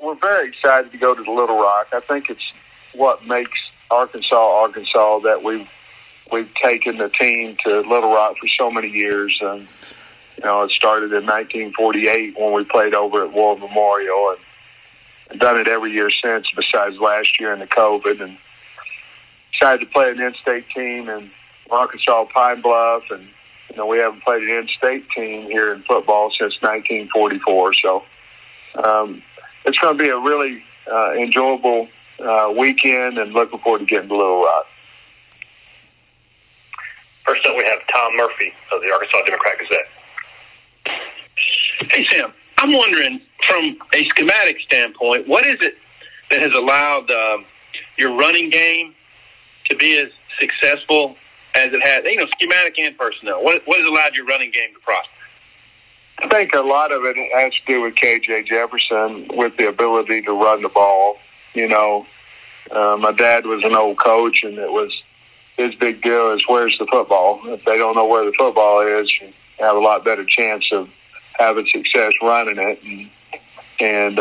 we're very excited to go to the Little Rock. I think it's what makes Arkansas that we've taken the team to Little Rock for so many years. And it started in 1948 when we played over at War Memorial, and done it every year since, besides last year in the COVID. And decided to play an in-state team in Arkansas Pine Bluff, and we haven't played an in-state team here in football since 1944. So it's going to be a really enjoyable weekend, and looking forward to getting to Little Rock. First up, we have Tom Murphy of the Arkansas Democrat-Gazette. Hey, Sam, I'm wondering, from a schematic standpoint, what is it that has allowed your running game to be as successful as it has? Schematic and personnel. What has allowed your running game to prosper? I think a lot of it has to do with K.J. Jefferson, with the ability to run the ball. My dad was an old coach, and it was his big deal is, where's the football? If they don't know where the football is, you have a lot better chance of having success running it. And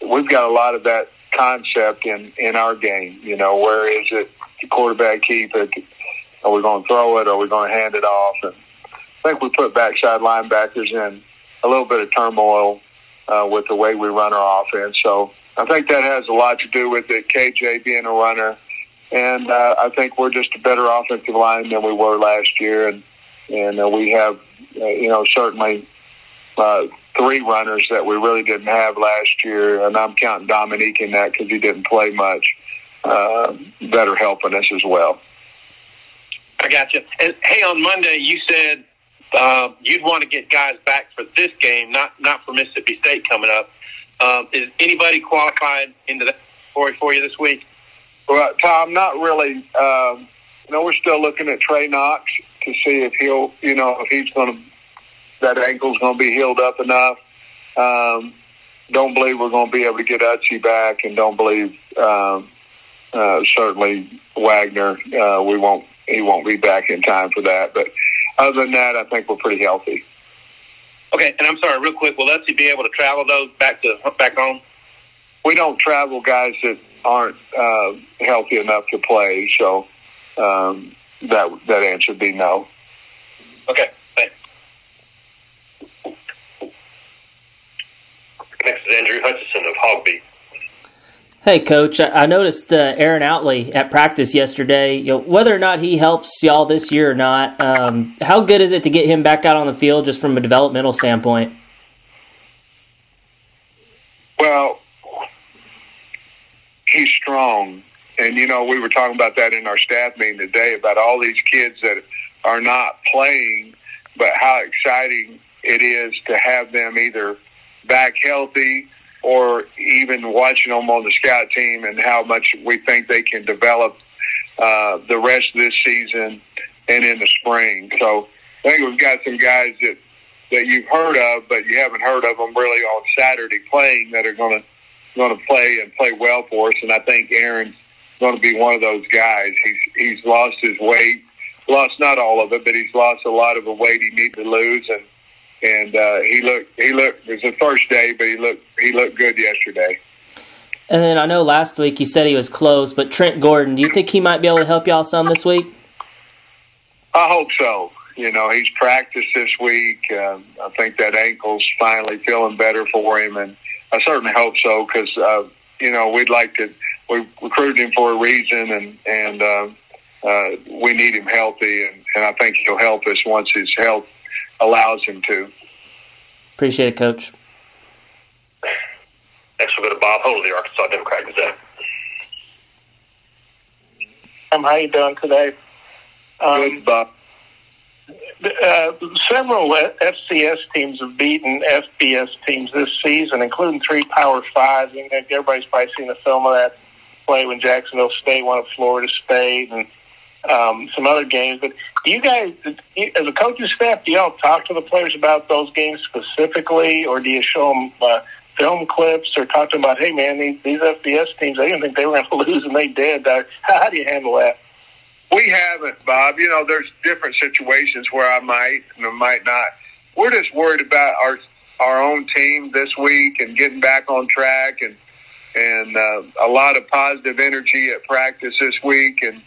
we've got a lot of that concept in our game. Where is it? The quarterback keep it? Are we going to throw it? Are we going to hand it off? And I think we put backside linebackers in a little bit of turmoil with the way we run our offense. So I think that has a lot to do with it, KJ being a runner. And I think we're just a better offensive line than we were last year. And we have, certainly three runners that we really didn't have last year. And I'm counting Dominique in that because he didn't play much, that are helping us as well. I got you. And, hey, on Monday you said you'd want to get guys back for this game, not for Mississippi State coming up. Is anybody qualified into that for you this week? Well, Tom, not really. We're still looking at Trey Knox to see if he'll, if he's going to, that ankle's going to be healed up enough. Don't believe we're going to be able to get Utsy back, and don't believe certainly Wagner. He won't be back in time for that. But other than that, I think we're pretty healthy. Okay, and I'm sorry, real quick, will Utsy be able to travel those back home? We don't travel guys that aren't healthy enough to play, so that answer would be no. Okay, thanks. Next is Andrew Hutchison of HawgBeat. Hey, Coach, I noticed Aaron Outley at practice yesterday. Whether or not he helps y'all this year or not, how good is it to get him back out on the field just from a developmental standpoint? Well, he's strong. And, we were talking about that in our staff meeting today about all these kids that are not playing, but how exciting it is to have them either back healthy or even watching them on the scout team, and how much we think they can develop the rest of this season and in the spring. So I think we've got some guys that you've heard of, but you haven't heard of them really on Saturday playing, that are going to play and play well for us. And I think Aaron's going to be one of those guys. He's lost his weight, lost not all of it, but he's lost a lot of the weight he needed to lose, and he looked. It was the first day, but he looked good yesterday. And then I know last week you said he was close, but Trent Gordon, do you think he might be able to help y'all some this week? I hope so. He's practiced this week. I think that ankle's finally feeling better for him, and I certainly hope so, because we recruited him for a reason, and we need him healthy, and I think he'll help us once his health allows him to. Appreciate it, Coach. Next we'll go to Bob Holt of the Arkansas Democrat-Gazette. How you doing today? Good, Bob. Several FCS teams have beaten FBS teams this season, including 3 Power 5s. Everybody's probably seen the film of that play when Jacksonville State won at Florida State, and some other games. But do you guys, as a coaching staff, do y'all talk to the players about those games specifically, or do you show them film clips, or talk to them about, hey, man, these FBS teams, I didn't think they were going to lose, and they did. How do you handle that? We haven't, Bob. There's different situations where I might and I might not. We're just worried about our own team this week and getting back on track, and a lot of positive energy at practice this week, and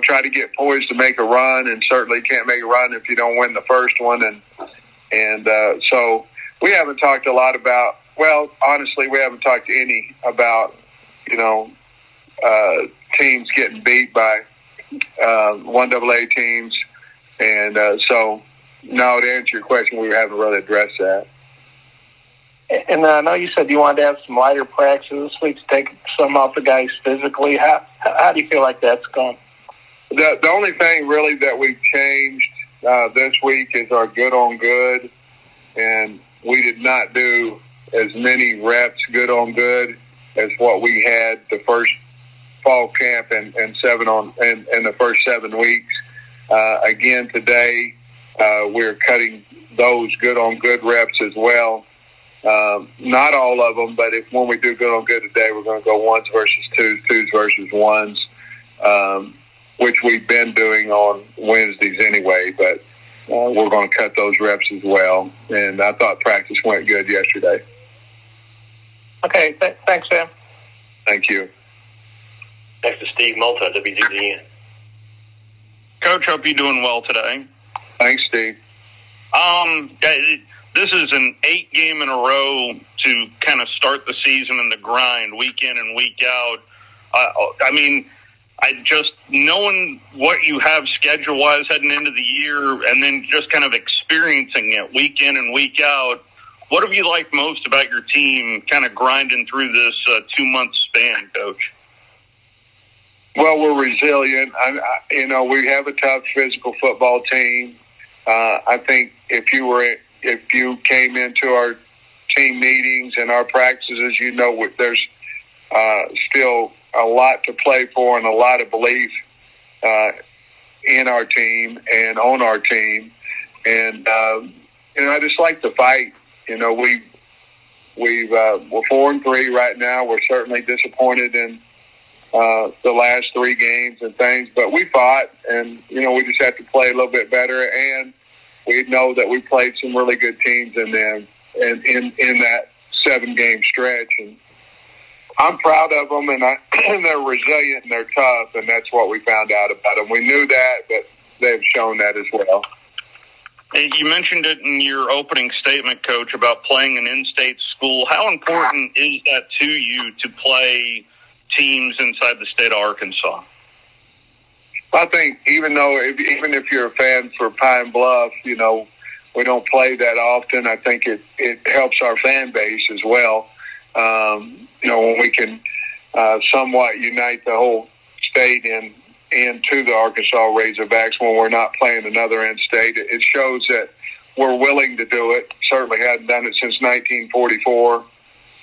try to get poised to make a run, and certainly can't make a run if you don't win the first one. And so we haven't talked a lot about, well, honestly, we haven't talked to any about, teams getting beat by 1AA teams. And so, no, to answer your question, we haven't really addressed that. And I know you said you wanted to have some lighter practices this week to take some off the guys physically. How do you feel like that's gone? The only thing really that we've changed this week is our good on good, and we did not do as many reps good on good as what we had the first fall camp and the first 7 weeks. Again, today we're cutting those good on good reps as well. Not all of them, but when we do good on good today, we're going to go ones versus twos versus ones, which we've been doing on Wednesdays anyway, but we're going to cut those reps as well. And I thought practice went good yesterday. Okay, thanks, Sam. Thank you. Next is Steve Malta, WGDN. Coach, hope you're doing well today. Thanks, Steve. This is an 8 game in a row to kind of start the season in the grind, week in and week out. Knowing what you have schedule-wise heading into the year, and then just kind of experiencing it week in and week out, what have you liked most about your team kind of grinding through this 2-month span, Coach? Well, we're resilient. We have a tough physical football team. I think if you came into our team meetings and our practices, there's still a lot to play for and a lot of belief in our team and on our team. And I just like to fight. We're 4-3 right now. We're certainly disappointed in the last 3 games and things, but we fought, and we just have to play a little bit better. And we know that we played some really good teams in them, and in that 7-game stretch. And I'm proud of them, and they're resilient and they're tough, and that's what we found out about them. We knew that, but they've shown that as well. And you mentioned it in your opening statement, Coach, about playing an in-state school. How important is that to you to play teams inside the state of Arkansas? I think even if you're a fan for Pine Bluff, we don't play that often. I think it helps our fan base as well. When we can somewhat unite the whole state into the Arkansas Razorbacks when we're not playing another in-state, it shows that we're willing to do it. Certainly hadn't done it since 1944.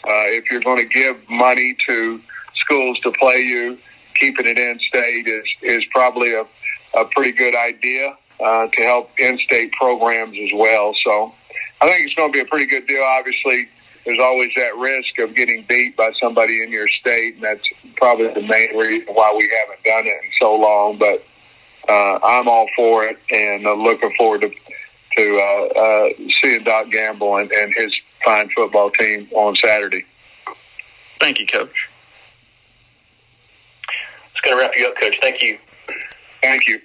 If you're going to give money to schools to play you, keeping it in-state is probably a pretty good idea to help in-state programs as well. So I think it's going to be a pretty good deal. Obviously, there's always that risk of getting beat by somebody in your state, and that's probably the main reason why we haven't done it in so long. But I'm all for it, and I'm looking forward to seeing Doc Gamble and his fine football team on Saturday. Thank you, Coach. It's going to wrap you up, Coach. Thank you. Thank you.